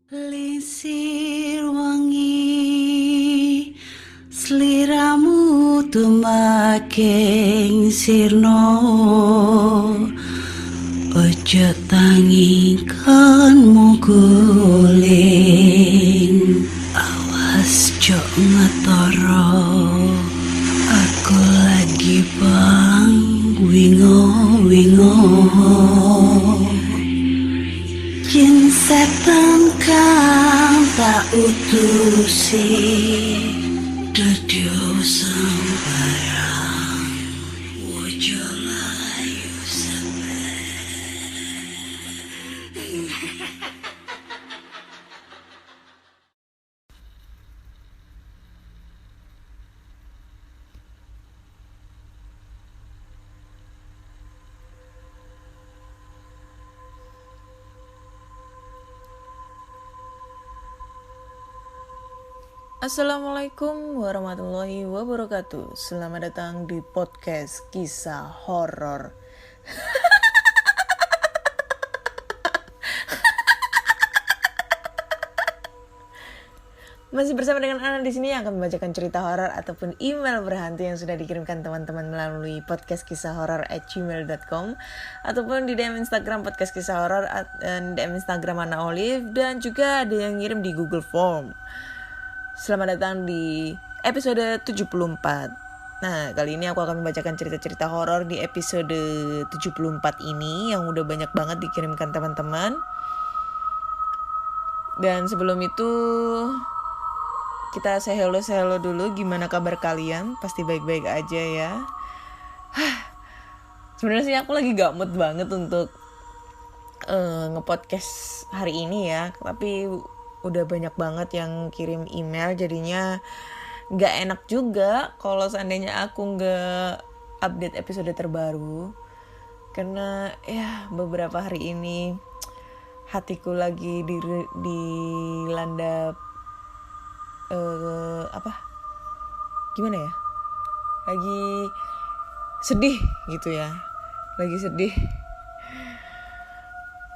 Lisir wangi sliramu tumaking sirno ojo tangi kanmu guling awas jok ngetoro aku lagi bang wingo Jin setan kang tak utusi Dadyo sembarang Wojo layu Assalamualaikum warahmatullahi wabarakatuh. Selamat datang di podcast kisah horor. Masih bersama dengan Ana di sini yang akan membacakan cerita horor ataupun email berhantu yang sudah dikirimkan teman-teman melalui podcastkisahhoror@gmail.com ataupun di DM Instagram podcast kisah horor dan DM Instagram Ana Olive, dan juga ada yang ngirim di Google Form. Selamat datang di episode 74. Nah, kali ini aku akan membacakan cerita-cerita horor di episode 74 ini yang udah banyak banget dikirimkan teman-teman. Dan sebelum itu kita say hello dulu. Gimana kabar kalian? Pasti baik-baik aja ya. Sebenarnya sih aku lagi gak mood banget untuk nge-podcast hari ini ya, tapi udah banyak banget yang kirim email, jadinya gak enak juga kalau seandainya aku gak update episode terbaru. Karena ya beberapa hari ini hatiku lagi dilanda gimana ya, lagi sedih gitu ya,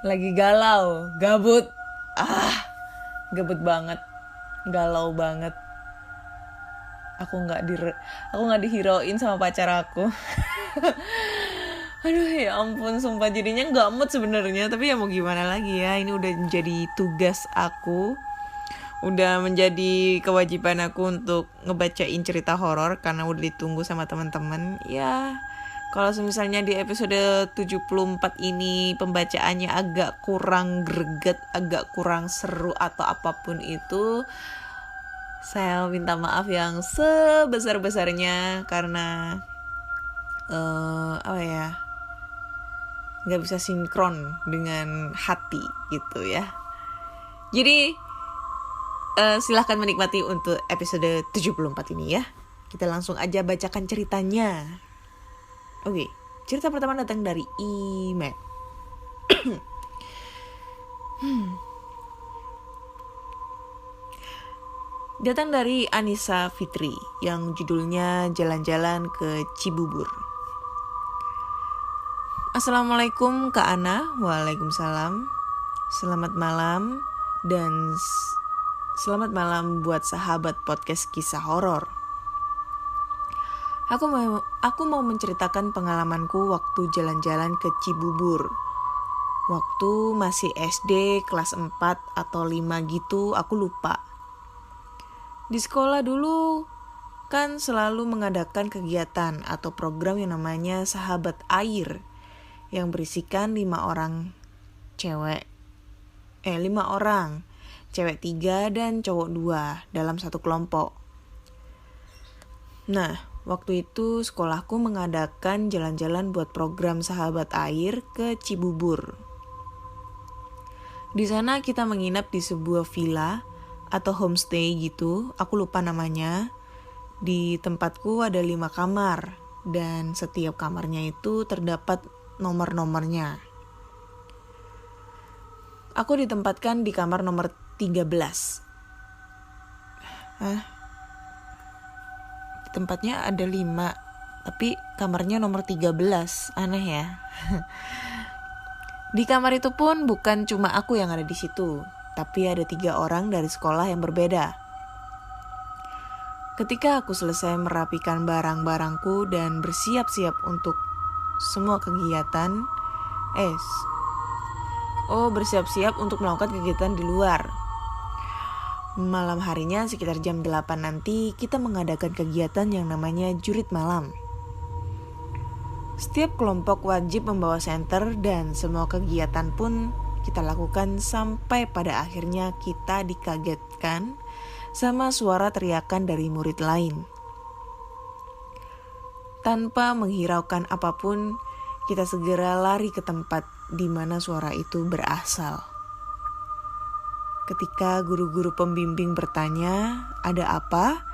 lagi galau, gabut banget, galau banget. Aku nggak dihiroin sama pacar aku. Aduh ya ampun, sumpah jadinya nggak mood sebenarnya, tapi ya mau gimana lagi ya, ini udah menjadi tugas aku, udah menjadi kewajiban aku untuk ngebacain cerita horor karena udah ditunggu sama teman-teman ya. Kalau misalnya di episode 74 ini pembacaannya agak kurang greget, agak kurang seru atau apapun itu, saya minta maaf yang sebesar-besarnya karena nggak bisa sinkron dengan hati gitu ya. Jadi silahkan menikmati untuk episode 74 ini ya. Kita langsung aja bacakan ceritanya. Oke, cerita pertama datang dari email. Datang dari Anissa Fitri yang judulnya Jalan-jalan ke Cibubur. Assalamualaikum Kak Ana. Waalaikumsalam. Selamat malam dan selamat malam buat sahabat podcast kisah horor. Aku mau menceritakan pengalamanku waktu jalan-jalan ke Cibubur. Waktu masih SD kelas 4 atau 5 gitu, aku lupa. Di sekolah dulu kan selalu mengadakan kegiatan atau program yang namanya Sahabat Air yang berisikan 5 orang, cewek 3 dan cowok 2 dalam satu kelompok. Nah, waktu itu sekolahku mengadakan jalan-jalan buat program Sahabat Air ke Cibubur. Di sana kita menginap di sebuah villa atau homestay gitu, aku lupa namanya. Di tempatku ada 5 kamar dan setiap kamarnya itu terdapat nomor-nomornya. Aku ditempatkan di kamar nomor 13. Tempatnya ada 5, tapi kamarnya nomor 13. Aneh ya. Di kamar itu pun bukan cuma aku yang ada di situ. tapi ada 3 orang dari sekolah yang berbeda. Ketika aku selesai merapikan barang-barangku dan bersiap-siap untuk semua kegiatan, bersiap-siap untuk melakukan kegiatan di luar. Malam harinya sekitar jam 8 nanti kita mengadakan kegiatan yang namanya jurit malam. Setiap kelompok wajib membawa senter dan semua kegiatan pun kita lakukan sampai pada akhirnya kita dikagetkan sama suara teriakan dari murid lain. Tanpa menghiraukan apapun, kita segera lari ke tempat di mana suara itu berasal. Ketika guru-guru pembimbing bertanya, "Ada apa?"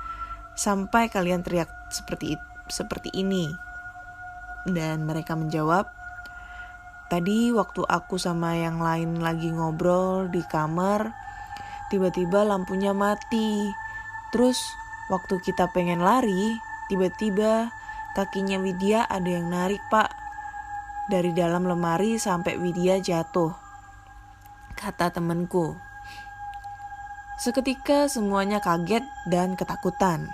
sampai kalian teriak seperti ini. Dan mereka menjawab, "Tadi waktu aku sama yang lain lagi ngobrol di kamar, tiba-tiba lampunya mati. Terus waktu kita pengen lari, tiba-tiba kakinya Widya ada yang narik, Pak. Dari dalam lemari sampai Widya jatuh," kata temanku. Seketika semuanya kaget dan ketakutan.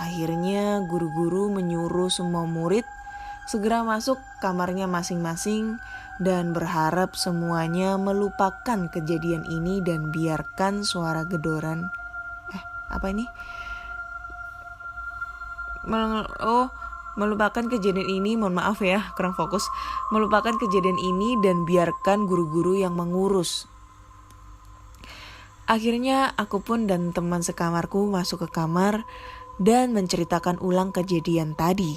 Akhirnya guru-guru menyuruh semua murid segera masuk kamarnya masing-masing dan berharap semuanya melupakan kejadian ini dan biarkan suara gedoran. Melupakan kejadian ini, mohon maaf ya, kurang fokus. Melupakan kejadian ini dan biarkan guru-guru yang mengurus. Akhirnya aku pun dan teman sekamarku masuk ke kamar dan menceritakan ulang kejadian tadi.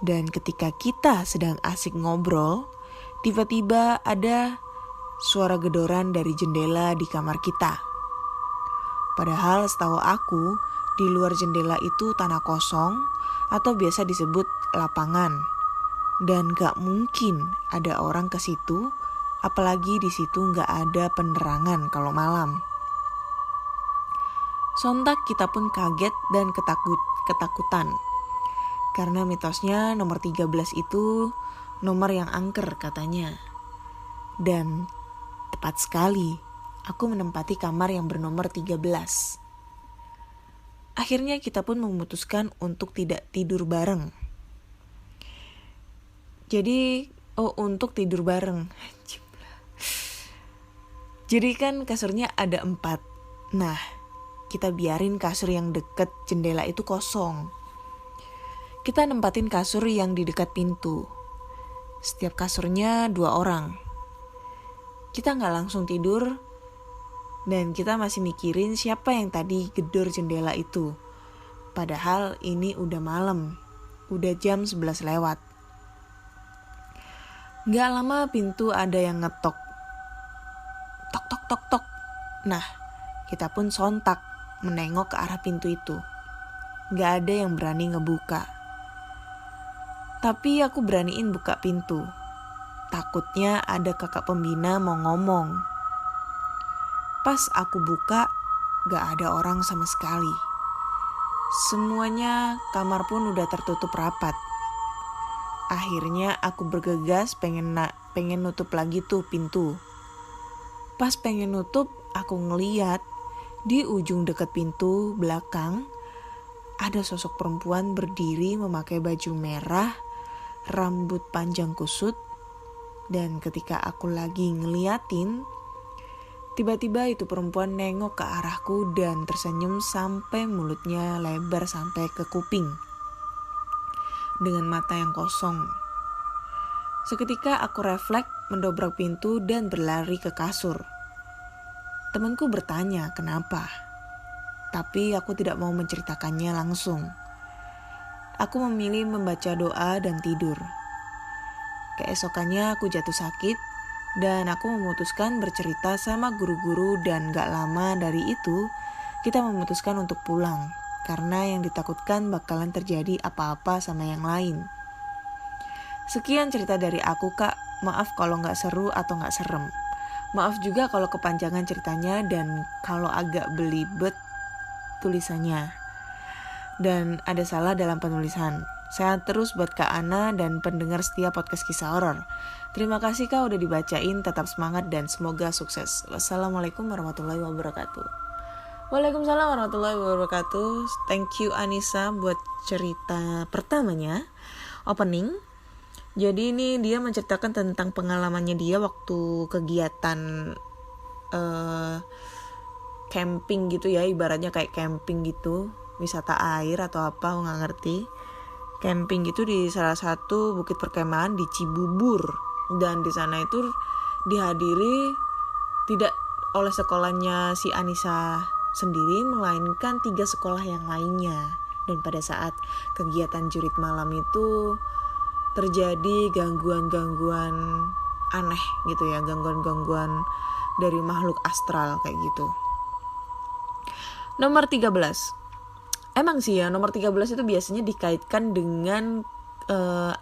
Dan ketika kita sedang asik ngobrol, tiba-tiba ada suara gedoran dari jendela di kamar kita. Padahal setahu aku, di luar jendela itu tanah kosong atau biasa disebut lapangan. Dan gak mungkin ada orang ke situ, apalagi di situ gak ada penerangan kalau malam. Sontak kita pun kaget dan ketakutan. Karena mitosnya nomor 13 itu nomor yang angker katanya. Dan tepat sekali, aku menempati kamar yang bernomor 13. Akhirnya kita pun memutuskan untuk tidak tidur bareng. Untuk tidur bareng. Jadi kan kasurnya ada 4. Nah, kita biarin kasur yang deket jendela itu kosong. Kita nempatin kasur yang di dekat pintu. Setiap kasurnya 2 orang. Kita gak langsung tidur, dan kita masih mikirin siapa yang tadi gedor jendela itu. Padahal ini udah malam, udah jam 11 lewat. Gak lama pintu ada yang ngetok. Tok tok tok tok. Nah, kita pun sontak menengok ke arah pintu itu. Gak ada yang berani ngebuka. Tapi aku beraniin buka pintu. Takutnya ada kakak pembina mau ngomong. Pas aku buka, gak ada orang sama sekali. Semuanya kamar pun udah tertutup rapat. Akhirnya aku bergegas pengen nutup lagi tuh pintu. Pas pengen nutup, aku ngeliat di ujung dekat pintu belakang ada sosok perempuan berdiri memakai baju merah, rambut panjang kusut, dan ketika aku lagi ngeliatin, tiba-tiba itu perempuan nengok ke arahku dan tersenyum sampai mulutnya lebar sampai ke kuping dengan mata yang kosong. Seketika aku refleks mendobrak pintu dan berlari ke kasur. Temanku bertanya kenapa, tapi aku tidak mau menceritakannya langsung. Aku memilih membaca doa dan tidur. Keesokannya aku jatuh sakit dan aku memutuskan bercerita sama guru-guru, dan gak lama dari itu kita memutuskan untuk pulang karena yang ditakutkan bakalan terjadi apa-apa sama yang lain. Sekian cerita dari aku, Kak. Maaf kalau gak seru atau gak serem. Maaf juga kalau kepanjangan ceritanya dan kalau agak belibet tulisannya dan ada salah dalam penulisan. Sehat terus buat Kak Ana dan pendengar setia podcast kisah horor. Terima kasih Kak udah dibacain, tetap semangat dan semoga sukses. Wassalamualaikum warahmatullahi wabarakatuh. Waalaikumsalam warahmatullahi wabarakatuh. Thank you Anissa buat cerita pertamanya, opening. Jadi ini dia menceritakan tentang pengalamannya dia waktu kegiatan camping gitu ya, ibaratnya kayak camping gitu, wisata air atau apa, nggak ngerti. Camping gitu di salah satu bukit perkemahan di Cibubur, dan di sana itu dihadiri tidak oleh sekolahnya si Anissa sendiri, melainkan 3 sekolah yang lainnya. Dan pada saat kegiatan jurit malam itu terjadi gangguan-gangguan aneh gitu ya, gangguan-gangguan dari makhluk astral kayak gitu. Nomor 13. Emang sih ya, nomor 13 itu biasanya dikaitkan dengan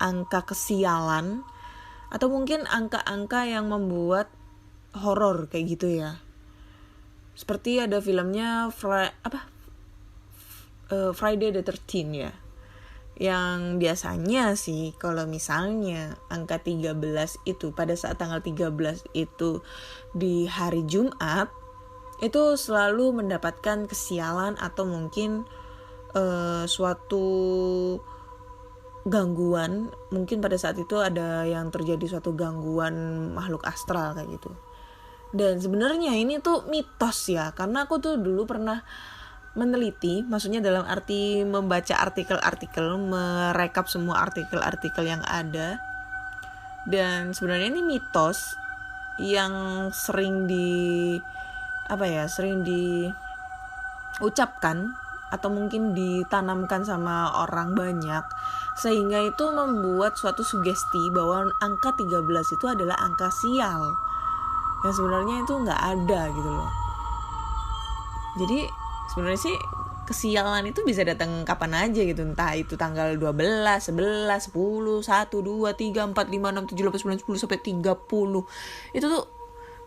angka kesialan atau mungkin angka-angka yang membuat horor kayak gitu ya. Seperti ada filmnya Friday the 13 ya. Yang biasanya sih kalau misalnya angka 13 itu pada saat tanggal 13 itu di hari Jumat, itu selalu mendapatkan kesialan atau mungkin suatu gangguan. Mungkin pada saat itu ada yang terjadi suatu gangguan makhluk astral kayak gitu. Dan sebenarnya ini tuh mitos ya, karena aku tuh dulu pernah meneliti, maksudnya dalam arti membaca artikel-artikel, merekap semua artikel-artikel yang ada. Dan sebenarnya ini mitos yang sering diucapkan atau mungkin ditanamkan sama orang banyak, sehingga itu membuat suatu sugesti bahwa angka 13 itu adalah angka sial, yang sebenarnya itu nggak ada gitu loh. Jadi sebenarnya sih kesialan itu bisa datang kapan aja gitu, entah itu tanggal 12, 11, 10, 1, 2, 3, 4, 5, 6, 7, 8, 9, 10 sampai 30. Itu tuh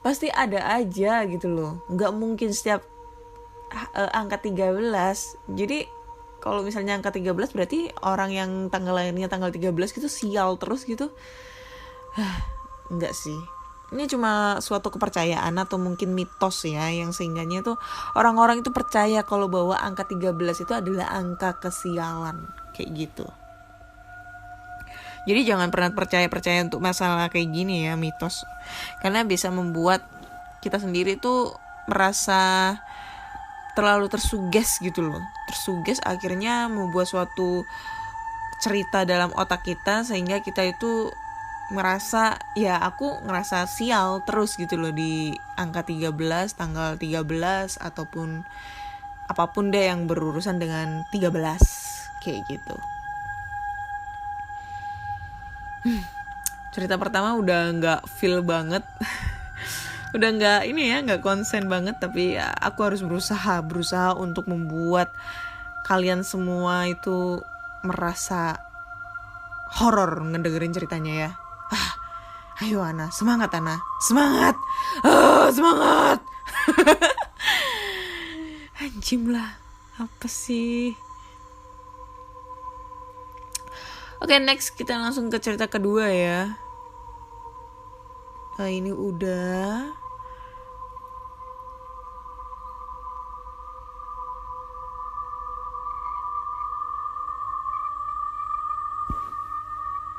pasti ada aja gitu loh. Nggak mungkin setiap angka 13. Jadi kalau misalnya angka 13 berarti orang yang tanggal lahirnya tanggal 13 gitu sial terus gitu. Enggak sih. Ini cuma suatu kepercayaan atau mungkin mitos ya, yang sehingganya tuh orang-orang itu percaya kalau bahwa angka 13 itu adalah angka kesialan kayak gitu. Jadi jangan pernah percaya untuk masalah kayak gini ya, mitos. Karena bisa membuat kita sendiri tuh merasa terlalu tersuges gitu loh. Tersuges akhirnya membuat suatu cerita dalam otak kita sehingga kita itu merasa ya aku ngerasa sial terus gitu loh di angka 13, tanggal 13 ataupun apapun deh yang berurusan dengan 13 kayak gitu. Cerita pertama udah nggak feel banget. Udah nggak ini ya, nggak konsen banget, tapi ya, aku harus berusaha untuk membuat kalian semua itu merasa horor ngedengerin ceritanya ya. Ayo Ana, semangat Ana, semangat, semangat. Anjim lah, apa sih? Oke, next kita langsung ke cerita kedua ya. Ini udah.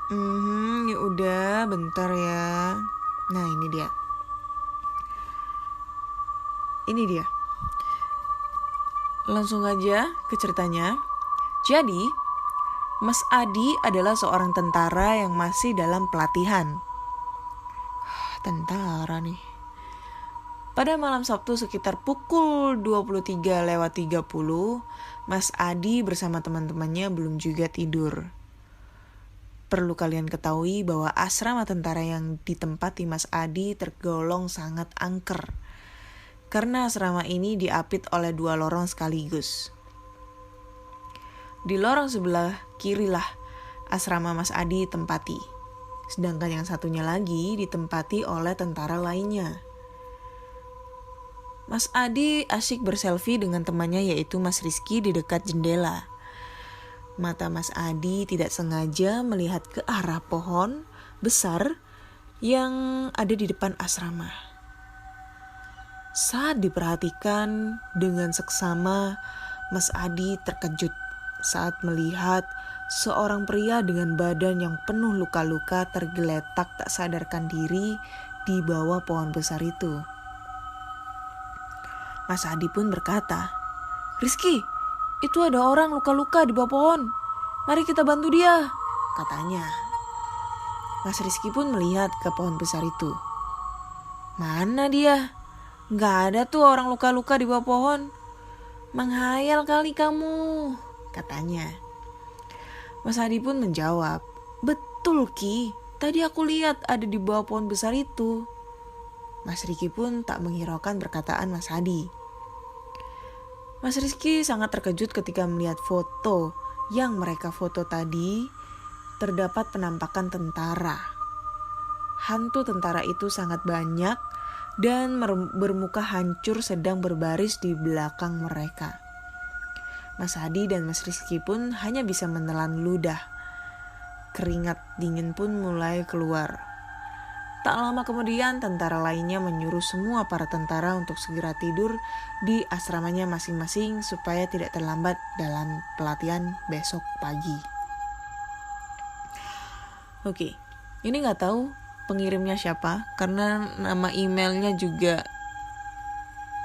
Ini udah, bentar ya. Nah, ini dia. Langsung aja ke ceritanya. Jadi, Mas Adi adalah seorang tentara yang masih dalam pelatihan. Tentara nih. Pada malam Sabtu sekitar pukul 23:30, Mas Adi bersama teman-temannya belum juga tidur. Perlu kalian ketahui bahwa asrama tentara yang ditempati Mas Adi tergolong sangat angker. Karena asrama ini diapit oleh 2 lorong sekaligus. Di lorong sebelah kirilah asrama Mas Adi tempati. Sedangkan yang satunya lagi ditempati oleh tentara lainnya. Mas Adi asyik berselfie dengan temannya yaitu Mas Rizky di dekat jendela. Mata Mas Adi tidak sengaja melihat ke arah pohon besar yang ada di depan asrama. Saat diperhatikan dengan seksama, Mas Adi terkejut saat melihat seorang pria dengan badan yang penuh luka-luka tergeletak tak sadarkan diri di bawah pohon besar itu. Mas Adi pun berkata, "Rizky, itu ada orang luka-luka di bawah pohon. Mari kita bantu dia," katanya. Mas Rizky pun melihat ke pohon besar itu. "Mana dia? Gak ada tuh orang luka-luka di bawah pohon. Menghayal kali kamu," katanya. Mas Adi pun menjawab, "Betul Ki, tadi aku lihat ada di bawah pohon besar itu." Mas Rizky pun tak menghiraukan perkataan Mas Adi. Mas Rizky sangat terkejut ketika melihat foto yang mereka foto tadi. Terdapat penampakan tentara. Hantu tentara itu sangat banyak dan bermuka hancur sedang berbaris di belakang mereka. Mas Adi dan Mas Rizky pun hanya bisa menelan ludah. Keringat dingin pun mulai keluar. Tak lama kemudian tentara lainnya menyuruh semua para tentara untuk segera tidur di asramanya masing-masing supaya tidak terlambat dalam pelatihan besok pagi. Oke, ini gak tahu pengirimnya siapa karena nama emailnya juga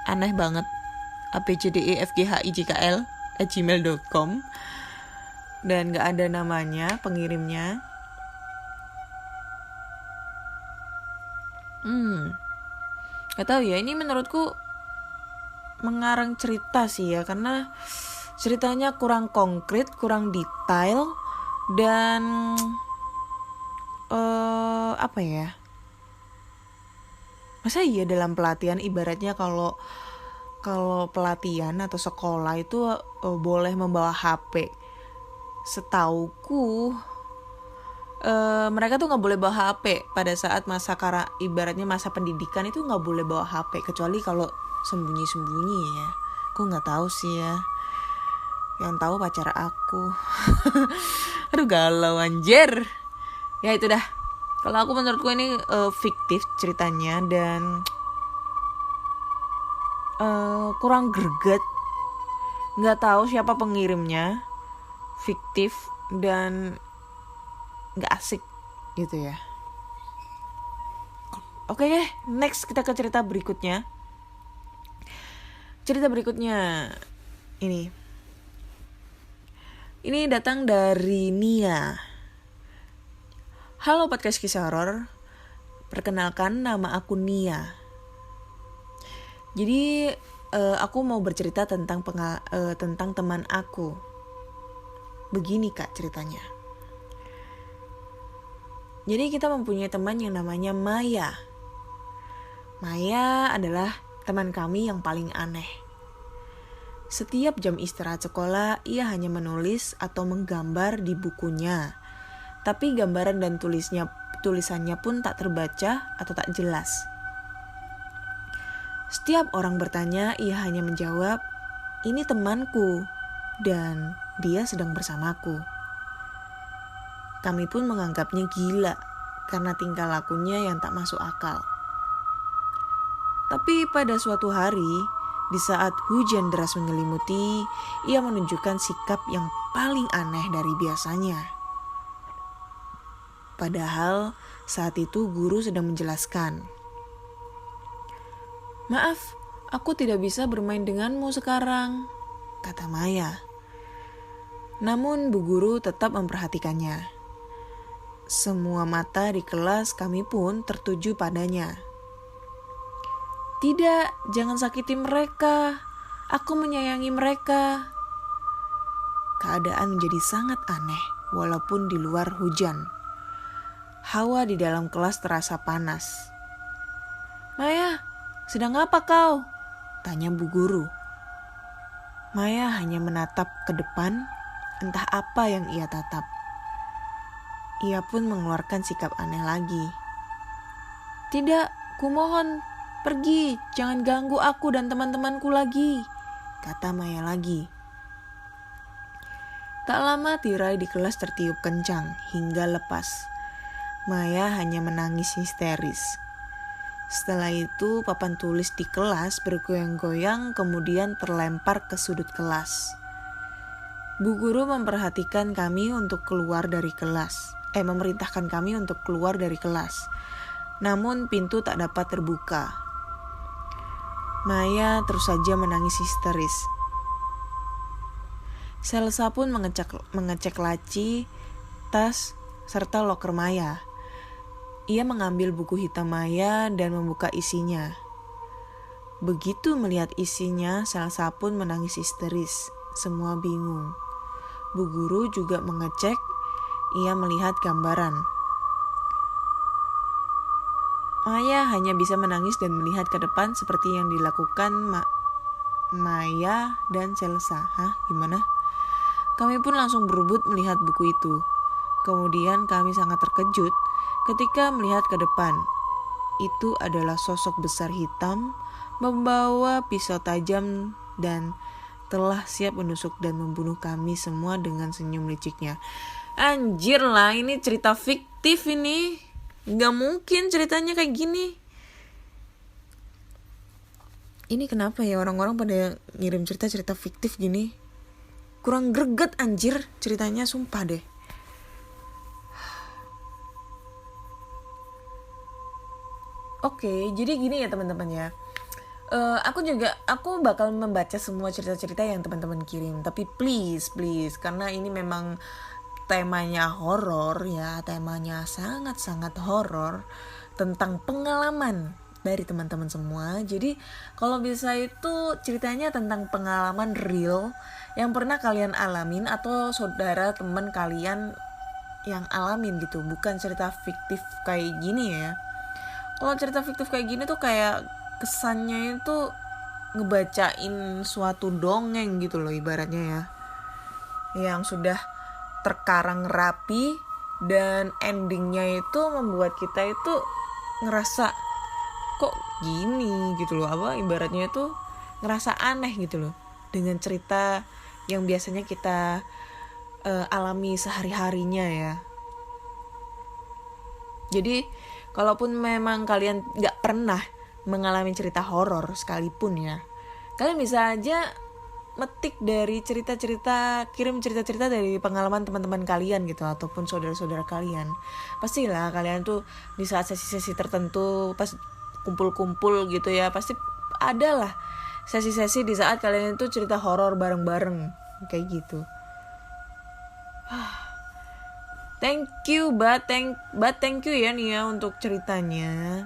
aneh banget, abcdefghijkl@gmail.com, dan gak ada namanya pengirimnya. Gak tahu ya, ini menurutku mengarang cerita sih ya, karena ceritanya kurang konkret, kurang detail, dan apa ya? Masa iya dalam pelatihan ibaratnya kalau pelatihan atau sekolah itu boleh membawa HP. Setauku mereka tuh nggak boleh bawa HP pada saat ibaratnya masa pendidikan itu nggak boleh bawa HP kecuali kalau sembunyi-sembunyi ya. Aku nggak tahu sih ya. Yang tahu pacar aku. Aduh galau anjir. Ya itu dah. Kalau aku menurutku ini fiktif ceritanya dan kurang greget. Nggak tahu siapa pengirimnya. Fiktif dan nggak asik gitu ya. Oke, next kita ke cerita berikutnya. Cerita berikutnya ini datang dari Nia. "Halo podcast kisah horor, perkenalkan nama aku Nia. Jadi aku mau bercerita tentang teman aku. Begini kak ceritanya. Jadi kita mempunyai teman yang namanya Maya. Maya adalah teman kami yang paling aneh. Setiap jam istirahat sekolah, ia hanya menulis atau menggambar di bukunya. Tapi gambaran dan tulisannya pun tak terbaca atau tak jelas. Setiap orang bertanya, ia hanya menjawab, "Ini temanku dan dia sedang bersamaku." Kami pun menganggapnya gila karena tingkah lakunya yang tak masuk akal. Tapi pada suatu hari, di saat hujan deras menyelimuti, ia menunjukkan sikap yang paling aneh dari biasanya. Padahal saat itu guru sedang menjelaskan. "Maaf, aku tidak bisa bermain denganmu sekarang," kata Maya. Namun Bu Guru tetap memperhatikannya. Semua mata di kelas kami pun tertuju padanya. "Tidak, jangan sakiti mereka. Aku menyayangi mereka." Keadaan menjadi sangat aneh walaupun di luar hujan. Hawa di dalam kelas terasa panas. "Maya, sedang apa kau?" tanya Bu Guru. Maya hanya menatap ke depan, entah apa yang ia tatap. Ia pun mengeluarkan sikap aneh lagi. "Tidak, kumohon, pergi, jangan ganggu aku dan teman-temanku lagi," kata Maya lagi. Tak lama tirai di kelas tertiup kencang hingga lepas. Maya hanya menangis histeris. Setelah itu papan tulis di kelas bergoyang-goyang kemudian terlempar ke sudut kelas. Bu guru memperhatikan kami untuk keluar dari kelas. Memerintahkan kami untuk keluar dari kelas. Namun pintu tak dapat terbuka. Maya terus saja menangis histeris. Selsa pun mengecek laci, tas, serta loker Maya. Ia mengambil buku hitam Maya dan membuka isinya. Begitu melihat isinya, Selsa pun menangis histeris. Semua bingung. Bu guru juga mengecek, ia melihat gambaran. Maya hanya bisa menangis dan melihat ke depan seperti yang dilakukan Maya dan Selsa. Hah, gimana? Kami pun langsung berebut melihat buku itu. Kemudian kami sangat terkejut ketika melihat ke depan. Itu adalah sosok besar hitam membawa pisau tajam dan telah siap menusuk dan membunuh kami semua dengan senyum liciknya. Anjir lah, ini cerita fiktif ini. Gak mungkin ceritanya kayak gini. Ini kenapa ya orang-orang pada ngirim cerita-cerita fiktif gini? Kurang greget anjir ceritanya, sumpah deh. Oke, jadi gini ya teman-teman ya. Aku bakal membaca semua cerita-cerita yang teman-teman kirim. Tapi please, karena ini memang temanya horor ya, temanya sangat-sangat horor tentang pengalaman dari teman-teman semua. Jadi kalau bisa itu ceritanya tentang pengalaman real yang pernah kalian alamin atau saudara teman kalian yang alamin gitu, bukan cerita fiktif kayak gini ya. Kalau cerita fiktif kayak gini tuh kayak kesannya itu ngebacain suatu dongeng gitu loh ibaratnya ya, yang sudah terkarang rapi dan endingnya itu membuat kita itu ngerasa kok gini gitu loh, ibaratnya itu ngerasa aneh gitu loh dengan cerita yang biasanya kita alami sehari-harinya ya. Jadi kalaupun memang kalian gak pernah mengalami cerita horor sekalipun ya, kalian bisa aja metik dari cerita-cerita, kirim cerita-cerita dari pengalaman teman-teman kalian gitu, ataupun saudara-saudara kalian. Pastilah kalian tuh di saat sesi-sesi tertentu pas kumpul-kumpul gitu ya, pasti ada lah sesi-sesi di saat kalian itu cerita horor bareng-bareng kayak gitu. Thank you you ya Nia untuk ceritanya.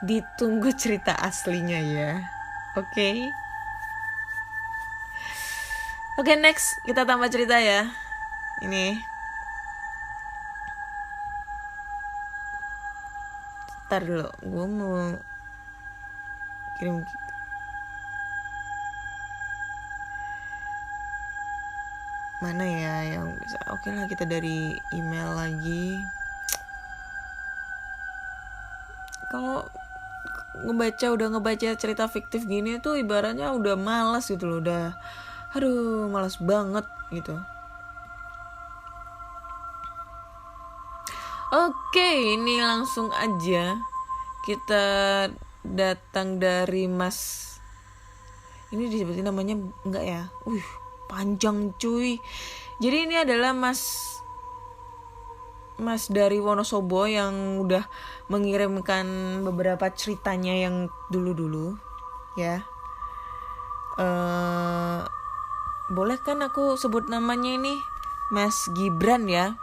Ditunggu cerita aslinya ya. Oke, next kita tambah cerita ya. Ini ntar dulu, gue mau kirim mana ya yang bisa. Oke lah, kita dari email lagi. Kalau udah ngebaca cerita fiktif gini tuh ibaratnya udah malas gitu loh, udah malas banget gitu. Oke, ini langsung aja kita datang dari Mas, ini disebutin namanya enggak ya? Panjang cuy. Jadi ini adalah Mas dari Wonosobo yang udah mengirimkan beberapa ceritanya yang dulu-dulu ya. Boleh kan aku sebut namanya ini? Mas Gibran ya,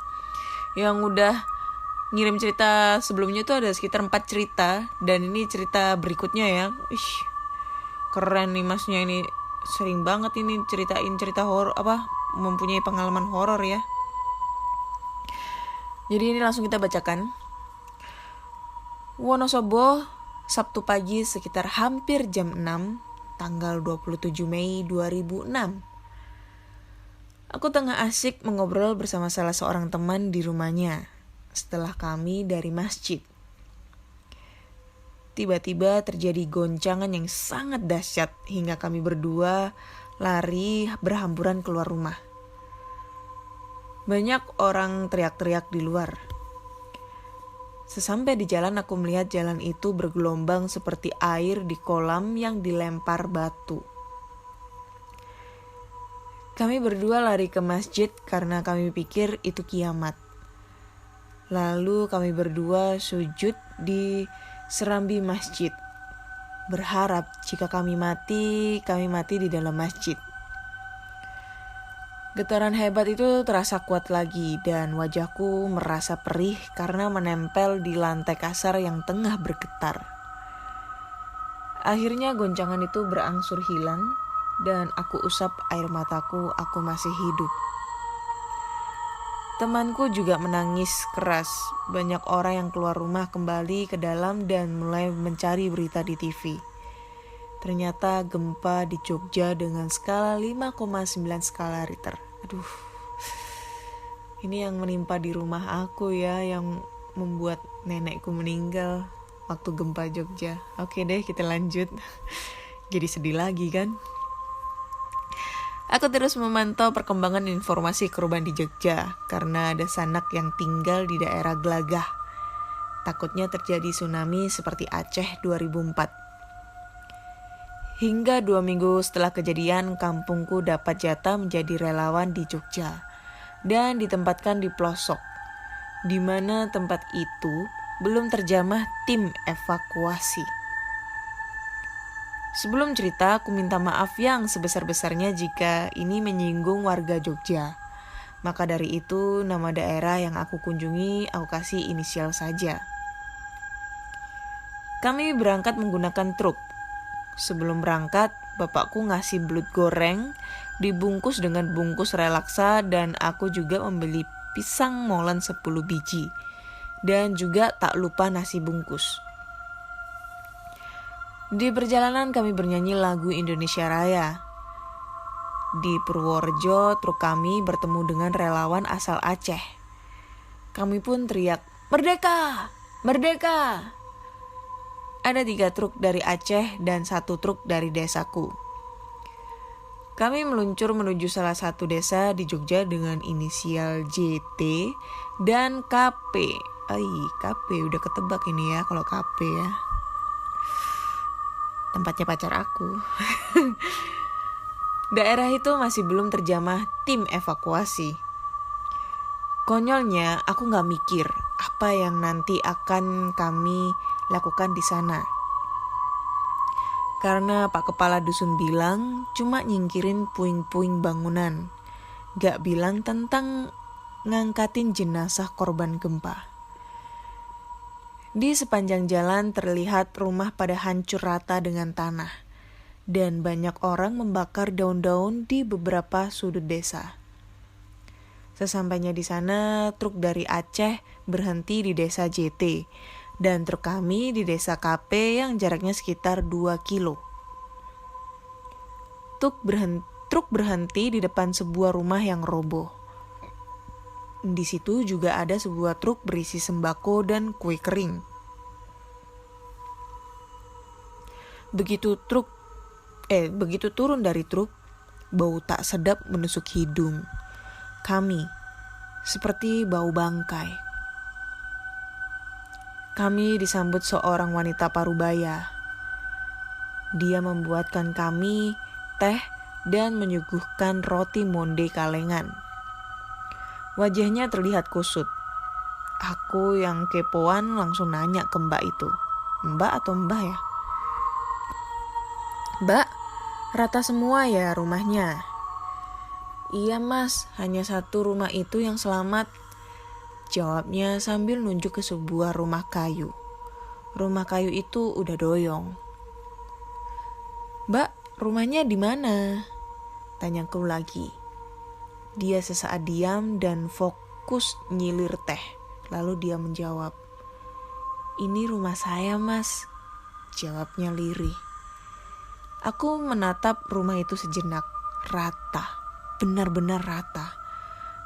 yang udah ngirim cerita sebelumnya tuh ada sekitar 4 cerita, dan ini cerita berikutnya ya. Keren nih masnya ini, sering banget ini ceritain cerita horor, mempunyai pengalaman horor ya. Jadi ini langsung kita bacakan. Wonosobo, Sabtu pagi sekitar hampir jam 6, tanggal 27 Mei 2006. Aku tengah asik mengobrol bersama salah seorang teman di rumahnya setelah kami dari masjid. Tiba-tiba terjadi goncangan yang sangat dahsyat hingga kami berdua lari berhamburan keluar rumah. Banyak orang teriak-teriak di luar. Sesampai di jalan aku melihat jalan itu bergelombang seperti air di kolam yang dilempar batu. Kami berdua lari ke masjid karena kami pikir itu kiamat. Lalu kami berdua sujud di serambi masjid. Berharap jika kami mati di dalam masjid. Getaran hebat itu terasa kuat lagi dan wajahku merasa perih karena menempel di lantai kasar yang tengah bergetar. Akhirnya goncangan itu berangsur hilang dan aku usap air mataku, aku masih hidup. Temanku juga menangis keras. Banyak orang yang keluar rumah kembali ke dalam dan mulai mencari berita di TV. Ternyata gempa di Jogja dengan skala 5,9 skala Richter. Aduh, ini yang menimpa di rumah aku ya, yang membuat nenekku meninggal waktu gempa Jogja. Oke deh, kita lanjut. Jadi sedih lagi kan? Aku terus memantau perkembangan informasi korban di Jogja karena ada sanak yang tinggal di daerah Glagah. Takutnya terjadi tsunami seperti Aceh 2004. Hingga 2 minggu setelah kejadian, kampungku dapat jatah menjadi relawan di Jogja dan ditempatkan di pelosok, di mana tempat itu belum terjamah tim evakuasi. Sebelum cerita, aku minta maaf yang sebesar-besarnya jika ini menyinggung warga Jogja. Maka dari itu, nama daerah yang aku kunjungi aku kasih inisial saja. Kami berangkat menggunakan truk. Sebelum berangkat, bapakku ngasih belut goreng, dibungkus dengan bungkus relaksa dan aku juga membeli pisang molen 10 biji. Dan juga tak lupa nasi bungkus. Di perjalanan kami bernyanyi lagu Indonesia Raya. Di Purworejo, truk kami bertemu dengan relawan asal Aceh. Kami pun teriak, "Merdeka! Merdeka!" Ada 3 truk dari Aceh dan 1 truk dari desaku. Kami meluncur menuju salah satu desa di Jogja dengan inisial JT dan KP. KP udah ketebak ini ya kalau KP ya. Tempatnya pacar aku. Daerah itu masih belum terjamah tim evakuasi. Konyolnya aku gak mikir apa yang nanti akan kami lakukan di sana. Karena Pak Kepala Dusun bilang cuma nyingkirin puing-puing bangunan. Gak bilang tentang ngangkatin jenazah korban gempa. Di sepanjang jalan terlihat rumah pada hancur rata dengan tanah. Dan banyak orang membakar daun-daun di beberapa sudut desa. Sesampainya di sana, truk dari Aceh berhenti di desa JT. Dan truk kami di desa KP yang jaraknya sekitar 2 kilo. Truk berhenti di depan sebuah rumah yang roboh. Di situ juga ada sebuah truk berisi sembako dan kue kering. Begitu turun dari truk, bau tak sedap menusuk hidung kami, seperti bau bangkai. Kami disambut seorang wanita parubaya. Dia membuatkan kami teh dan menyuguhkan roti monde kalengan. Wajahnya terlihat kusut. Aku yang kepoan langsung nanya ke mbak itu. Mbak atau mbah ya? Mbak, rata semua ya rumahnya? Iya mas, hanya 1 rumah itu yang selamat. Jawabnya sambil nunjuk ke sebuah rumah kayu. Rumah kayu itu udah doyong. Mbak, rumahnya di mana? Tanyaku lagi. Dia sesaat diam dan fokus nyilir teh. Lalu dia menjawab, "Ini rumah saya mas," jawabnya lirih. Aku menatap rumah itu sejenak. Rata, benar-benar rata.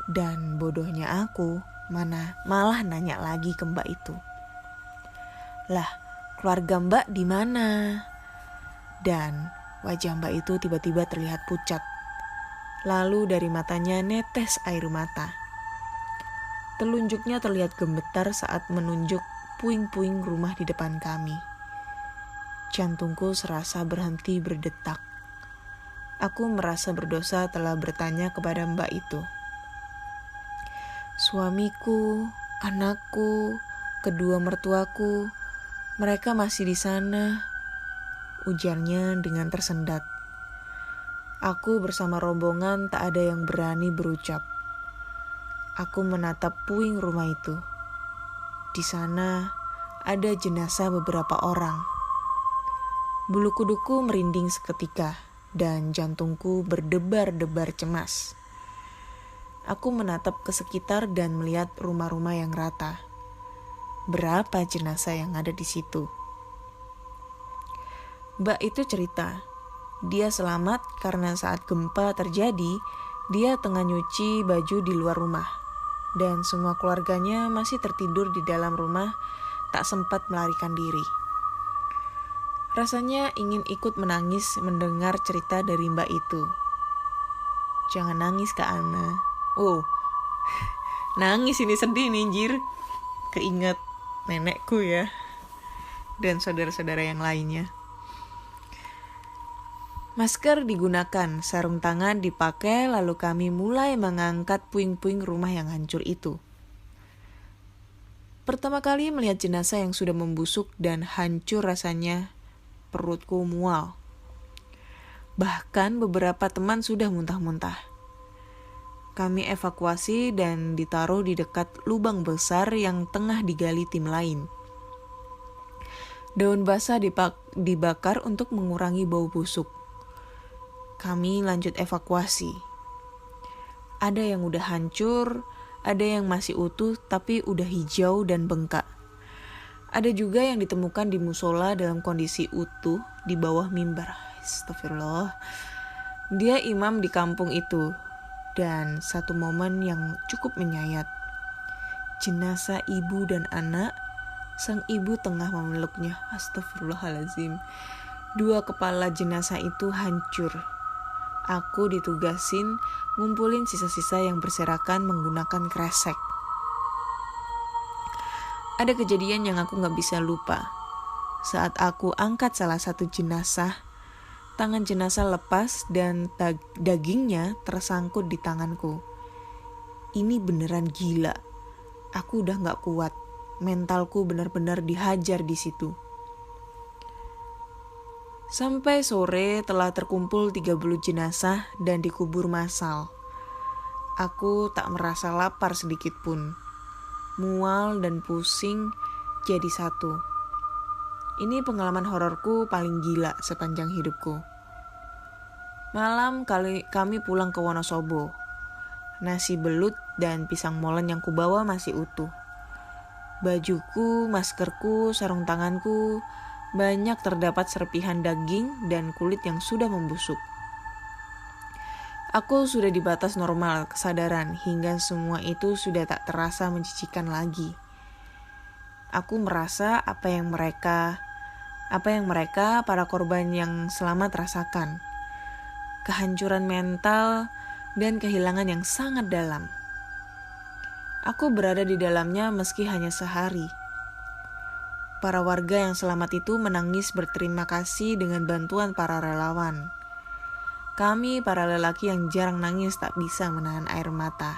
Dan bodohnya aku, malah nanya lagi ke mbak itu. Lah, keluarga mbak di mana? Dan wajah mbak itu tiba-tiba terlihat pucat. Lalu dari matanya netes air mata. Telunjuknya terlihat gemetar saat menunjuk puing-puing rumah di depan kami. Jantungku serasa berhenti berdetak. Aku merasa berdosa telah bertanya kepada mbak itu. Suamiku, anakku, kedua mertuaku, mereka masih di sana, ujarnya dengan tersendat. Aku bersama rombongan tak ada yang berani berucap. Aku menatap puing rumah itu. Di sana ada jenazah beberapa orang. Bulu kuduku merinding seketika dan jantungku berdebar-debar cemas. Aku menatap ke sekitar dan melihat rumah-rumah yang rata. Berapa jenazah yang ada di situ? Mbak itu cerita, dia selamat karena saat gempa terjadi, dia tengah nyuci baju di luar rumah. Dan semua keluarganya masih tertidur di dalam rumah, tak sempat melarikan diri. Rasanya ingin ikut menangis mendengar cerita dari mbak itu. Jangan nangis Kak Ana. Oh, nangis ini sedih nih anjir. Keinget nenekku ya. Dan saudara-saudara yang lainnya. Masker digunakan, sarung tangan dipakai, lalu kami mulai mengangkat puing-puing rumah yang hancur itu. Pertama kali melihat jenazah yang sudah membusuk dan hancur rasanya, perutku mual. Bahkan beberapa teman sudah muntah-muntah. Kami evakuasi dan ditaruh di dekat lubang besar yang tengah digali tim lain. Daun basah dibakar untuk mengurangi bau busuk. Kami lanjut evakuasi. Ada yang udah hancur, ada yang masih utuh tapi udah hijau dan bengkak. Ada juga yang ditemukan di musola dalam kondisi utuh di bawah mimbar. Astagfirullah. Dia imam di kampung itu. Dan satu momen yang cukup menyayat. Jenazah ibu dan anak, sang ibu tengah memeluknya. Astagfirullahaladzim. Dua kepala jenazah itu hancur. Aku ditugasin ngumpulin sisa-sisa yang berserakan menggunakan kresek. Ada kejadian yang aku gak bisa lupa. Saat aku angkat salah satu jenazah, tangan jenazah lepas dan dagingnya tersangkut di tanganku. Ini beneran gila. Aku udah gak kuat. Mentalku benar-benar dihajar di situ. Sampai sore telah terkumpul 30 jenazah dan dikubur massal. Aku tak merasa lapar sedikit pun. Mual dan pusing jadi satu. Ini pengalaman hororku paling gila sepanjang hidupku. Malam kami pulang ke Wonosobo. Nasi belut dan pisang molen yang kubawa masih utuh. Bajuku, maskerku, sarung tanganku, banyak terdapat serpihan daging dan kulit yang sudah membusuk. Aku sudah di batas normal kesadaran hingga semua itu sudah tak terasa menjijikan lagi. Aku merasa apa yang mereka para korban yang selamat rasakan. Kehancuran mental dan kehilangan yang sangat dalam. Aku berada di dalamnya meski hanya sehari. Para warga yang selamat itu menangis berterima kasih dengan bantuan para relawan. Kami para lelaki yang jarang nangis tak bisa menahan air mata.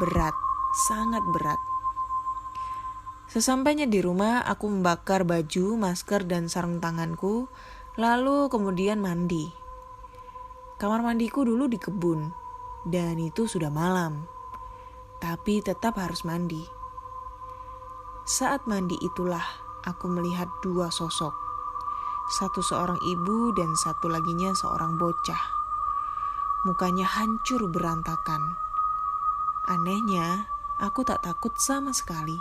Berat, sangat berat. Sesampainya di rumah, aku membakar baju, masker, dan sarung tanganku, lalu kemudian mandi. Kamar mandiku dulu di kebun, dan itu sudah malam. Tapi tetap harus mandi. Saat mandi itulah aku melihat dua sosok. Satu seorang ibu dan satu laginya seorang bocah. Mukanya hancur berantakan. Anehnya, aku tak takut sama sekali.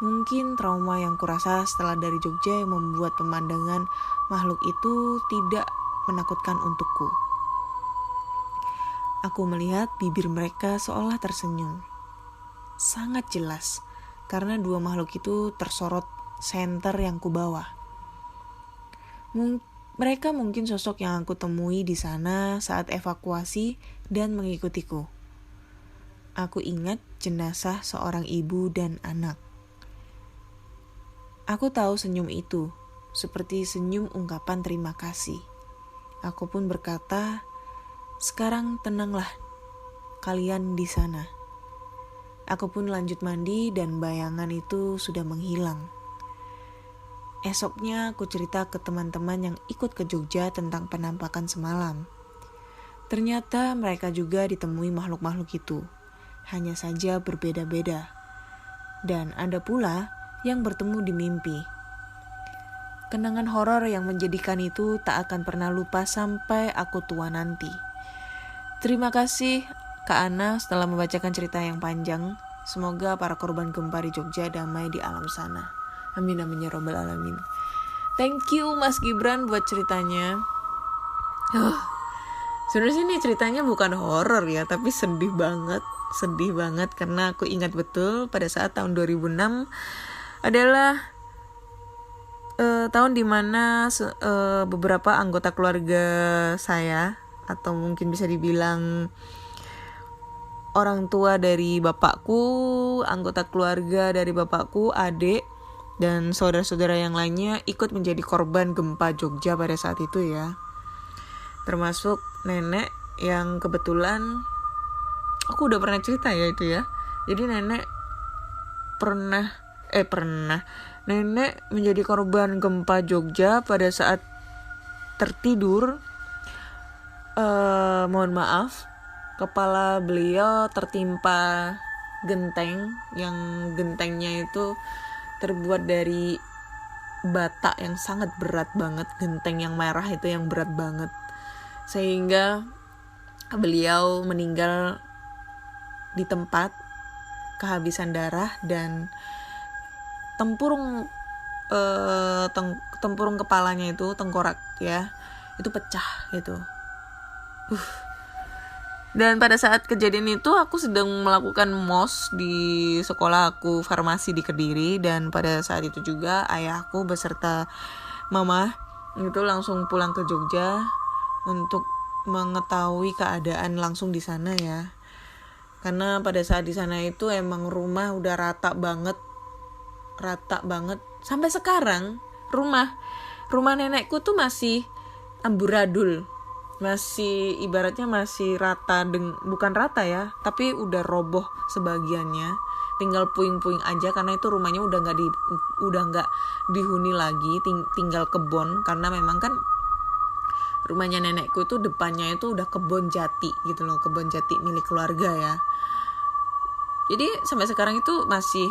Mungkin trauma yang kurasa setelah dari Jogja yang membuat pemandangan makhluk itu tidak menakutkan untukku. Aku melihat bibir mereka seolah tersenyum. Sangat jelas, karena dua makhluk itu tersorot senter yang kubawa. Mereka mungkin sosok yang aku temui di sana saat evakuasi dan mengikutiku. aku ingat jenazah seorang ibu dan anak. Aku tahu senyum itu, seperti senyum ungkapan terima kasih. Aku pun berkata, "Sekarang tenanglah, kalian di sana." Aku pun lanjut mandi dan bayangan itu sudah menghilang. Esoknya aku cerita ke teman-teman yang ikut ke Jogja tentang penampakan semalam. Ternyata mereka juga ditemui makhluk-makhluk itu, hanya saja berbeda-beda. Dan ada pula yang bertemu di mimpi. Kenangan horor yang menjadikan itu tak akan pernah lupa sampai aku tua nanti. Terima kasih Kak Ana setelah membacakan cerita yang panjang. Semoga para korban gempa di Jogja damai di alam sana. Amin amin ya robbal alamin. Thank you Mas Gibran buat ceritanya. Sebenarnya ini ceritanya bukan horor ya, tapi sedih banget karena aku ingat betul pada saat tahun 2006 adalah tahun dimana beberapa anggota keluarga saya, atau mungkin bisa dibilang orang tua dari bapakku, anggota keluarga dari bapakku, adik, dan saudara-saudara yang lainnya ikut menjadi korban gempa Jogja pada saat itu ya. Termasuk nenek yang kebetulan aku udah pernah cerita ya itu ya. Jadi nenek nenek menjadi korban gempa Jogja pada saat tertidur. Mohon maaf, kepala beliau tertimpa genteng, yang gentengnya itu terbuat dari bata yang sangat berat banget, genteng yang merah itu yang berat banget, sehingga beliau meninggal di tempat, kehabisan darah, dan tempurung kepalanya itu, tengkorak ya, itu pecah gitu. Dan pada saat kejadian itu aku sedang melakukan MOS di sekolah aku, farmasi di Kediri, dan pada saat itu juga ayahku beserta mama itu langsung pulang ke Jogja untuk mengetahui keadaan langsung di sana ya. Karena pada saat di sana itu emang rumah udah rata banget. Sampai sekarang rumah nenekku tuh masih amburadul. Masih ibaratnya masih rata, bukan rata ya, tapi udah roboh sebagiannya, tinggal puing-puing aja karena itu rumahnya udah nggak dihuni lagi, tinggal kebun, karena memang kan rumahnya nenekku itu depannya itu udah kebun jati gitu loh, kebun jati milik keluarga ya. Jadi sampai sekarang itu masih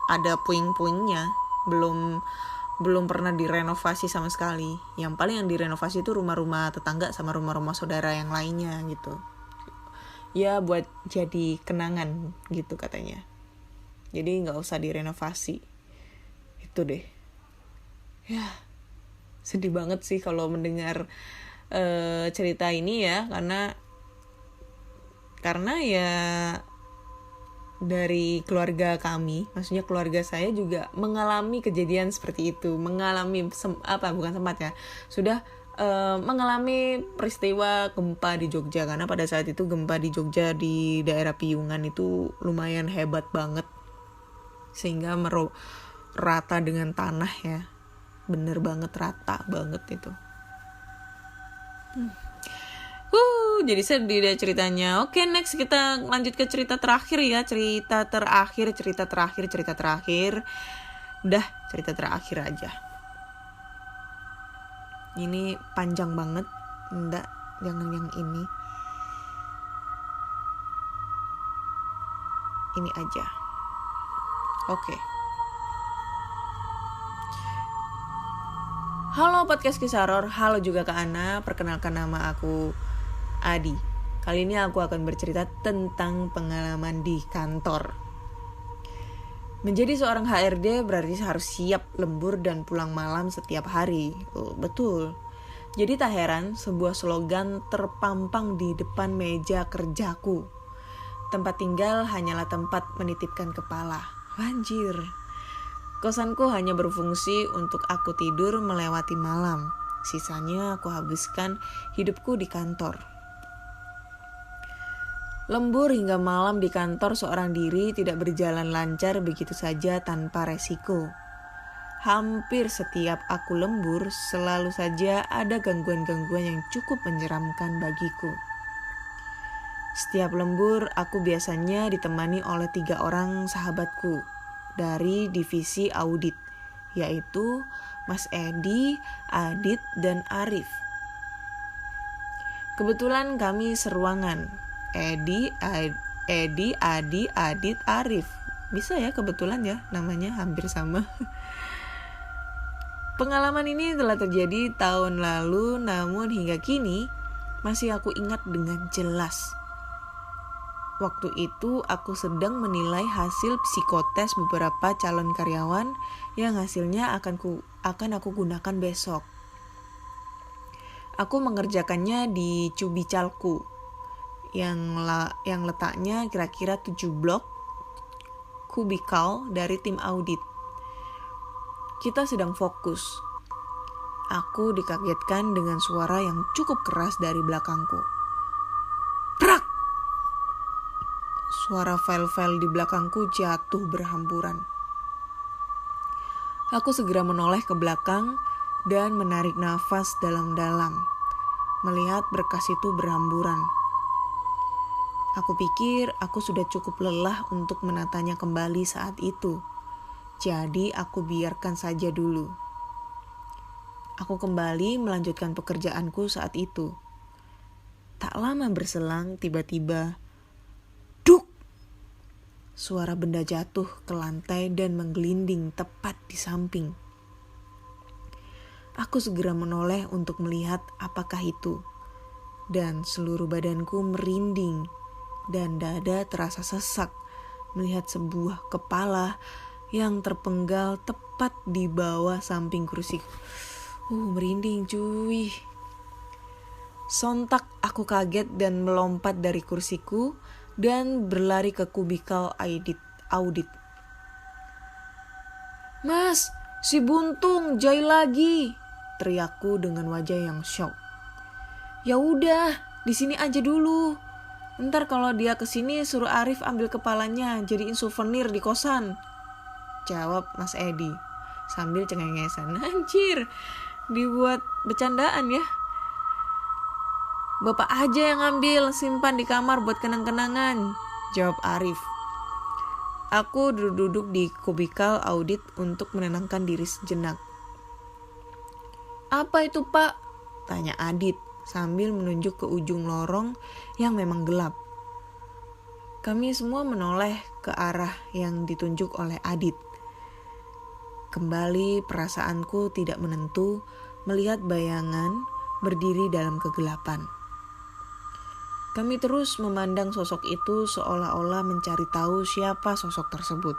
ada puing-puingnya, belum pernah direnovasi sama sekali. Yang paling yang direnovasi itu rumah-rumah tetangga sama rumah-rumah saudara yang lainnya gitu. Ya buat jadi kenangan gitu katanya. Jadi nggak usah direnovasi. Itu deh. Ya sedih banget sih kalau mendengar cerita ini ya, karena ya dari keluarga kami, maksudnya keluarga saya juga mengalami kejadian seperti itu, sudah mengalami peristiwa gempa di Jogja, karena pada saat itu gempa di Jogja di daerah Piungan itu lumayan hebat banget, sehingga rata dengan tanah ya, bener banget, rata banget itu. Jadi sedih deh ceritanya. Oke, next kita lanjut ke cerita terakhir ya. Cerita terakhir. Udah, cerita terakhir aja. Ini panjang banget. Enggak, jangan yang ini. Ini aja. Oke. Halo podcast Kisah Horor. Halo juga Kak Ana. Perkenalkan, nama aku Adi. Kali ini aku akan bercerita tentang pengalaman di kantor. Menjadi seorang HRD berarti harus siap lembur dan pulang malam setiap hari. Betul. Jadi tak heran sebuah slogan terpampang di depan meja kerjaku. Tempat tinggal hanyalah tempat menitipkan kepala. Anjir. Kosanku hanya berfungsi untuk aku tidur melewati malam. Sisanya aku habiskan hidupku di kantor. Lembur hingga malam di kantor seorang diri tidak berjalan lancar begitu saja tanpa resiko. Hampir setiap aku lembur, selalu saja ada gangguan-gangguan yang cukup menyeramkan bagiku. Setiap lembur, aku biasanya ditemani oleh 3 orang sahabatku dari divisi audit, yaitu Mas Edi, Adit, dan Arif. Kebetulan kami seruangan, Edi, Adi, Adit, Arif. Bisa ya kebetulan ya, namanya hampir sama. Pengalaman ini telah terjadi tahun lalu, namun hingga kini masih aku ingat dengan jelas. Waktu itu aku sedang menilai hasil psikotes beberapa calon karyawan yang hasilnya akan aku gunakan besok. Aku mengerjakannya di Cubicalku yang letaknya kira-kira 7 blok kubikal dari tim audit. Kita sedang fokus. Aku dikagetkan dengan suara yang cukup keras dari belakangku. Prak! Suara file-file di belakangku jatuh berhamburan. Aku segera menoleh ke belakang dan menarik nafas dalam-dalam, melihat berkas itu berhamburan. Aku pikir aku sudah cukup lelah untuk menatanya kembali saat itu. Jadi aku biarkan saja dulu. Aku kembali melanjutkan pekerjaanku saat itu. Tak lama berselang, tiba-tiba duk! Suara benda jatuh ke lantai dan menggelinding tepat di samping. Aku segera menoleh untuk melihat apakah itu. Dan seluruh badanku merinding dan dada terasa sesak melihat sebuah kepala yang terpenggal tepat di bawah samping kursi. Merinding cuy. Sontak aku kaget dan melompat dari kursiku dan berlari ke kubikal audit. Mas, si Buntung jahil lagi, teriakku dengan wajah yang shock. Ya udah, di sini aja dulu. Ntar kalau dia kesini suruh Arif ambil kepalanya jadiin souvenir di kosan, jawab Mas Edi sambil cengengesan. Anjir, dibuat bercandaan ya. Bapak aja yang ambil, simpan di kamar buat kenang-kenangan, jawab Arif. Aku duduk di kubikal audit untuk menenangkan diri sejenak. Apa itu Pak? Tanya Adit sambil menunjuk ke ujung lorong yang memang gelap. Kami semua menoleh ke arah yang ditunjuk oleh Adit. Kembali perasaanku tidak menentu melihat bayangan berdiri dalam kegelapan. Kami terus memandang sosok itu seolah-olah mencari tahu siapa sosok tersebut.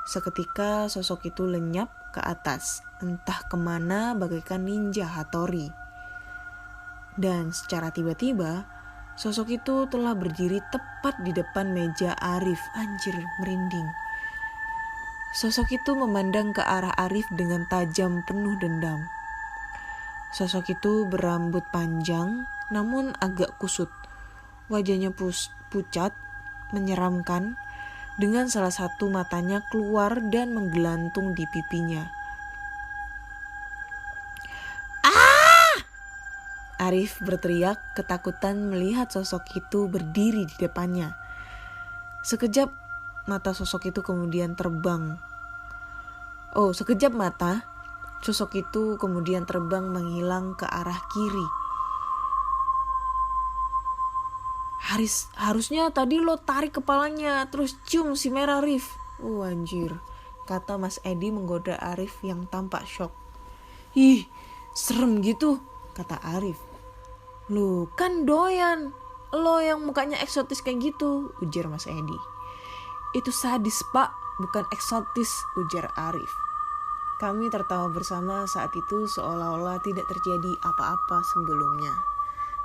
Seketika sosok itu lenyap ke atas, entah kemana bagaikan ninja Hattori. Dan secara tiba-tiba, sosok itu telah berdiri tepat di depan meja Arif. Anjir, merinding. Sosok itu memandang ke arah Arif dengan tajam penuh dendam. Sosok itu berambut panjang namun agak kusut. Wajahnya pucat, menyeramkan, dengan salah satu matanya keluar dan menggelantung di pipinya. Arif berteriak ketakutan melihat sosok itu berdiri di depannya. Sekejap mata sosok itu kemudian terbang. Sekejap mata sosok itu kemudian terbang menghilang ke arah kiri. Harusnya tadi lo tarik kepalanya terus cium si merah Arif. Anjir, kata Mas Edi menggoda Arif yang tampak shock. Ih, serem gitu, kata Arif. Lu kan doyan, lo yang mukanya eksotis kayak gitu, ujar Mas Edi. Itu sadis Pak, bukan eksotis, ujar Arif. Kami tertawa bersama saat itu seolah-olah tidak terjadi apa-apa sebelumnya.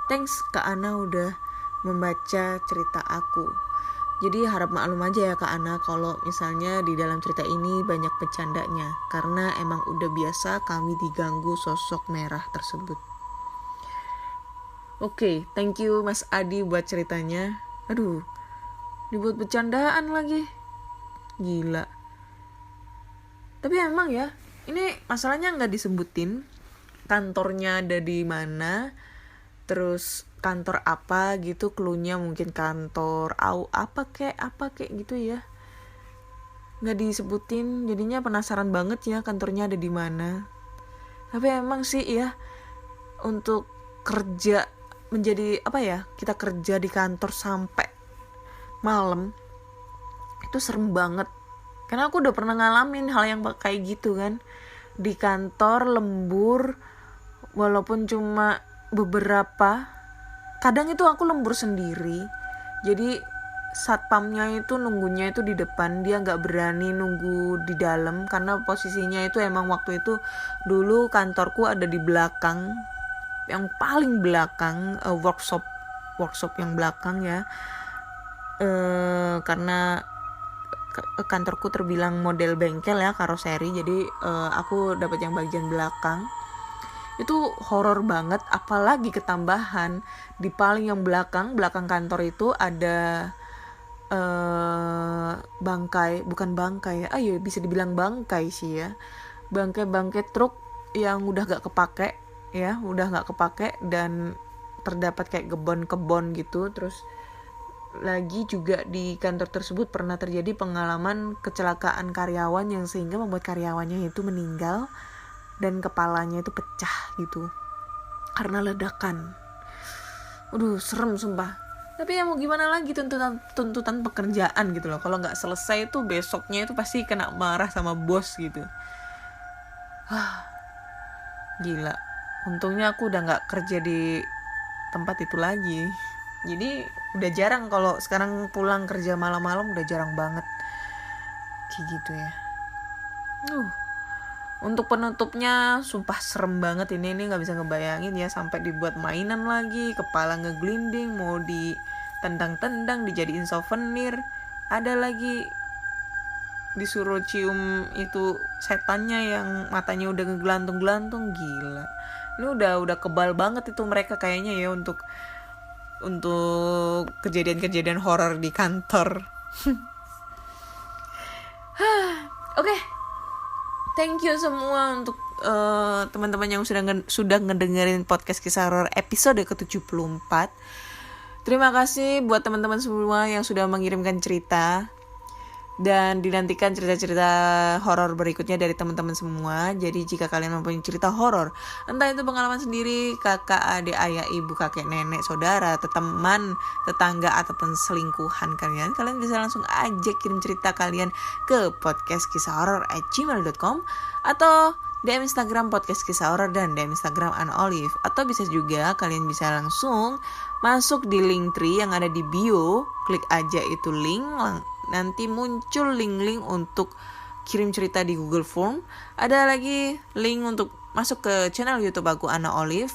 Thanks Kak Ana udah membaca cerita aku. Jadi harap maklum aja ya Kak Ana kalau misalnya di dalam cerita ini banyak bercandanya, karena emang udah biasa kami diganggu sosok merah tersebut. Oke, thank you Mas Adi buat ceritanya. Aduh, dibuat bercandaan lagi. Gila. Tapi emang ya, ini masalahnya nggak disebutin kantornya ada di mana, terus kantor apa gitu, cluenya mungkin kantor apa kek gitu ya. Nggak disebutin, jadinya penasaran banget ya kantornya ada di mana. Tapi emang sih ya, untuk kerja menjadi apa ya, kita kerja di kantor sampai malam itu serem banget, karena aku udah pernah ngalamin hal yang kayak gitu kan. Di kantor lembur, walaupun cuma beberapa, kadang itu aku lembur sendiri, jadi satpamnya itu nunggunya itu di depan, dia nggak berani nunggu di dalam karena posisinya itu emang waktu itu dulu kantorku ada di belakang, yang paling belakang, workshop yang belakang ya, karena kantorku terbilang model bengkel ya, karoseri, jadi aku dapat yang bagian belakang. Itu horor banget, apalagi ketambahan di paling yang belakang kantor itu ada bukan bangkai ya, bisa dibilang bangkai sih ya, bangkai truk yang udah gak kepake dan terdapat kayak kebon gitu. Terus lagi juga di kantor tersebut pernah terjadi pengalaman kecelakaan karyawan yang sehingga membuat karyawannya itu meninggal dan kepalanya itu pecah gitu karena ledakan. Aduh, serem sumpah. Tapi ya mau gimana lagi, tuntutan pekerjaan gitu loh. Kalau nggak selesai itu besoknya itu pasti kena marah sama bos gitu. Gila. Untungnya aku udah nggak kerja di tempat itu lagi. Jadi udah jarang, kalau sekarang pulang kerja malam-malam udah jarang banget kayak gitu ya. Untuk penutupnya sumpah serem banget ini nggak bisa ngebayangin ya, sampai dibuat mainan lagi, kepala ngeglinding, mau ditendang-tendang, dijadiin souvenir, ada lagi disuruh cium itu setannya yang matanya udah ngegelantung-gelantung. Gila, ini udah kebal banget itu mereka kayaknya ya untuk kejadian-kejadian horor di kantor. Oke. Thank you semua untuk teman-teman yang sudah ngedengerin podcast kisah horor episode ke-74. Terima kasih buat teman-teman semua yang sudah mengirimkan cerita. Dan dinantikan cerita-cerita horor berikutnya dari teman-teman semua. Jadi jika kalian mempunyai cerita horor, entah itu pengalaman sendiri, kakak, adik, ayah, ibu, kakek, nenek, saudara, teman, tetangga, ataupun selingkuhan kalian bisa langsung aja kirim cerita kalian ke podcastkisahhoror@gmail.com atau DM Instagram podcast kisah horor dan DM Instagram Anolive. Atau bisa juga kalian bisa langsung masuk di Linktree yang ada di bio, klik aja itu link, nanti muncul link-link untuk kirim cerita di Google Form. Ada lagi link untuk masuk ke channel YouTube aku, Ana Olive,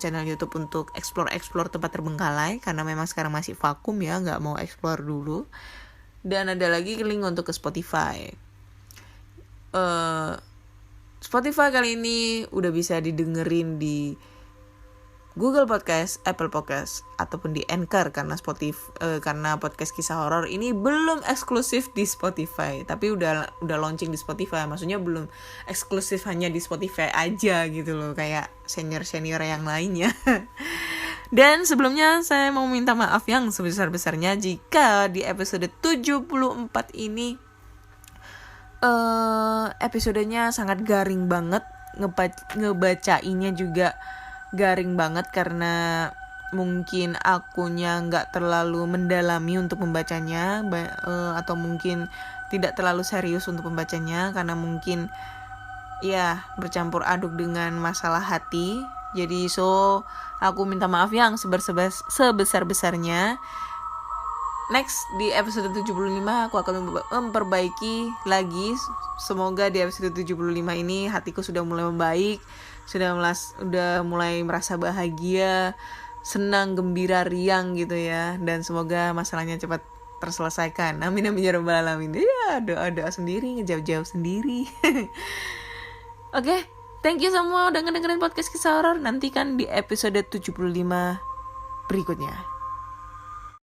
channel YouTube untuk explore tempat terbengkalai, karena memang sekarang masih vakum ya, nggak mau explore dulu. Dan ada lagi link untuk ke Spotify. Spotify kali ini udah bisa didengerin di Google Podcast, Apple Podcast, ataupun di Anchor, karena karena podcast kisah horor ini belum eksklusif di Spotify, tapi udah launching di Spotify. Maksudnya belum eksklusif hanya di Spotify aja gitu loh, kayak senior yang lainnya. Dan sebelumnya saya mau minta maaf yang sebesar-besarnya jika di episode 74 ini episodenya sangat garing banget, ngebacainnya juga garing banget karena mungkin akunya nggak terlalu mendalami untuk membacanya, atau mungkin tidak terlalu serius untuk membacanya karena mungkin ya bercampur aduk dengan masalah hati. Jadi aku minta maaf yang sebesar-besarnya. Next di episode 75 aku akan memperbaiki lagi. Semoga di episode 75 ini hatiku sudah mulai membaik, sudah mulai merasa bahagia, senang, gembira, riang gitu ya. Dan semoga masalahnya cepat terselesaikan. Amin amin ya rabbal alamin. Ya, doa sendiri, ngejawab sendiri. Oke, Thank you semua udah ngedengerin podcast kisah horor. Nantikan di episode 75 berikutnya.